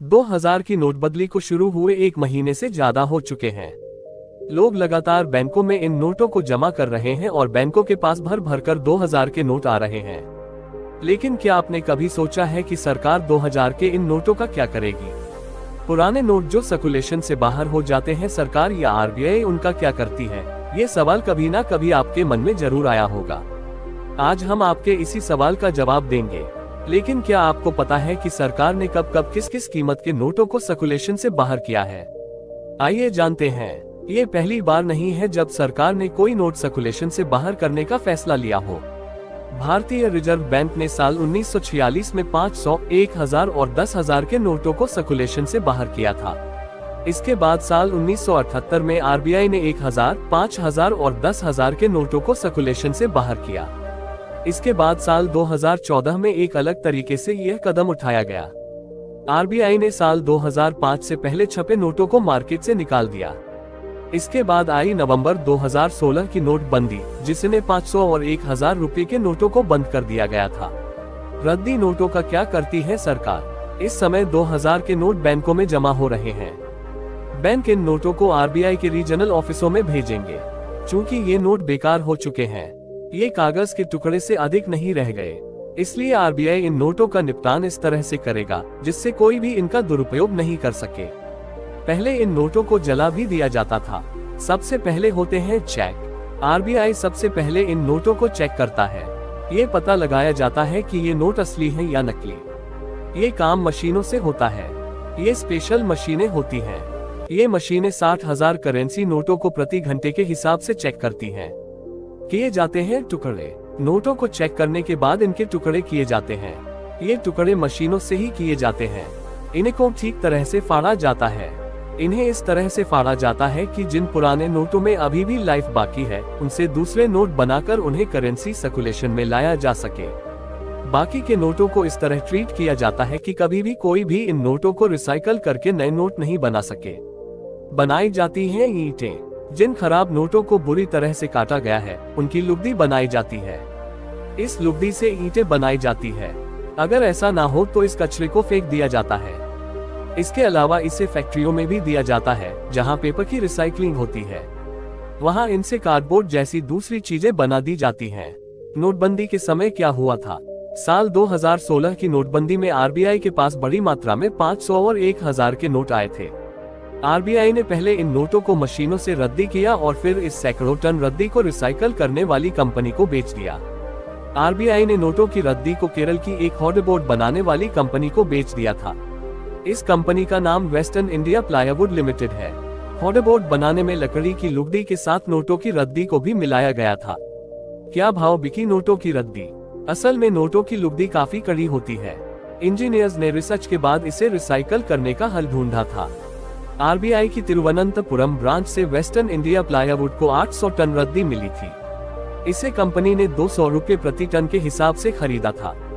$2000 की नोटबंदी को शुरू हुए 1 महीने से ज्यादा हो चुके हैं। लोग लगातार बैंकों में इन नोटों को जमा कर रहे हैं और बैंकों के पास भर भर कर 2000 के नोट आ रहे हैं। लेकिन क्या आपने कभी सोचा है कि सरकार 2000 के इन नोटों का क्या करेगी? पुराने नोट जो सर्कुलेशन से बाहर हो जाते हैं, सरकार या आरबीआई उनका क्या करती है? ये सवाल कभी ना कभी आपके मन में जरूर आया होगा। आज हम आपके इसी सवाल का जवाब देंगे। लेकिन क्या आपको पता है कि सरकार ने कब कब किस किस कीमत के नोटों को सर्कुलेशन से बाहर किया है? आइए जानते हैं। ये पहली बार नहीं है जब सरकार ने कोई नोट सर्कुलेशन से बाहर करने का फैसला लिया हो। भारतीय रिजर्व बैंक ने साल 1946 में 500, 1000 और 10,000 के नोटों को सर्कुलेशन से बाहर किया था। इसके बाद साल 1978 में आरबीआई ने 1000, 5000 और 10,000 के नोटों को सर्कुलेशन से बाहर किया। इसके बाद साल 2014 में एक अलग तरीके से यह कदम उठाया गया। आरबीआई ने साल 2005 से पहले छपे नोटों को मार्केट से निकाल दिया। इसके बाद आई नवंबर 2016 की नोटबंदी, जिसने 500 और 1000 रुपए के नोटों को बंद कर दिया गया था। रद्दी नोटों का क्या करती है सरकार? इस समय 2000 के नोट बैंकों में जमा हो रहे हैं। बैंक इन नोटों को आरबीआई के रीजनल ऑफिसों में भेजेंगे। चूंकि ये नोट बेकार हो चुके हैं, ये कागज के टुकड़े से अधिक नहीं रह गए, इसलिए आरबीआई इन नोटों का निपटान इस तरह से करेगा जिससे कोई भी इनका दुरुपयोग नहीं कर सके। पहले इन नोटों को जला भी दिया जाता था। सबसे पहले होते हैं चेक। आरबीआई सबसे पहले इन नोटों को चेक करता है। ये पता लगाया जाता है कि ये नोट असली हैं या नकली। ये काम मशीनों से होता है। ये स्पेशल मशीनें होती हैं। ये मशीनें 60,000 करेंसी नोटों को प्रति घंटे के हिसाब से चेक करती हैं। किए जाते हैं टुकड़े। नोटों को चेक करने के बाद इनके टुकड़े किए जाते हैं। ये टुकड़े मशीनों से ही किए जाते हैं। इनको ठीक तरह से फाड़ा जाता है। इन्हें इस तरह से फाड़ा जाता है कि जिन पुराने नोटों में अभी भी लाइफ बाकी है, उनसे दूसरे नोट बनाकर उन्हें करेंसी सर्कुलेशन में लाया जा सके। बाकी के नोटों को इस तरह ट्रीट किया जाता है कि कभी भी कोई भी इन नोटों को रिसाइकल करके नए नोट नहीं बना सके। बनाई जाती हैं ईंटें। जिन खराब नोटों को बुरी तरह से काटा गया है, उनकी लुगदी बनाई जाती है। इस लुगदी से ईंटें बनाई जाती है। अगर ऐसा ना हो तो इस कचरे को फेंक दिया जाता है। इसके अलावा इसे फैक्ट्रियों में भी दिया जाता है, जहां पेपर की रिसाइकलिंग होती है। वहां इनसे कार्डबोर्ड जैसी दूसरी चीजें बना दी जाती हैं। नोटबंदी के समय क्या हुआ था? साल 2016 की नोटबंदी में आरबीआई के पास बड़ी मात्रा में 500 और 1000 के नोट आए थे। आरबीआई ने पहले इन नोटों को मशीनों से रद्दी किया और फिर इस सैकड़ों टन रद्दी को रिसाइकल करने वाली कंपनी को बेच दिया। आरबीआई ने नोटों की रद्दी को केरल की एक हॉर्डबोर्ड बनाने वाली कंपनी को बेच दिया था। इस कंपनी का नाम वेस्टर्न इंडिया प्लाईवुड लिमिटेड है। हॉर्डबोर्ड बनाने में लकड़ी की लुगदी के साथ नोटों की रद्दी को भी मिलाया गया था। क्या भाव बिकी नोटों की रद्दी? असल में नोटों की लुगदी काफी कड़ी होती है। इंजीनियर्स ने रिसर्च के बाद इसे रिसाइकल करने का हल ढूंढा था। आरबीआई की तिरुवनंतपुरम ब्रांच से वेस्टर्न इंडिया प्लाईवुड को 800 टन रद्दी मिली थी। इसे कंपनी ने 200 रुपये प्रति टन के हिसाब से खरीदा था।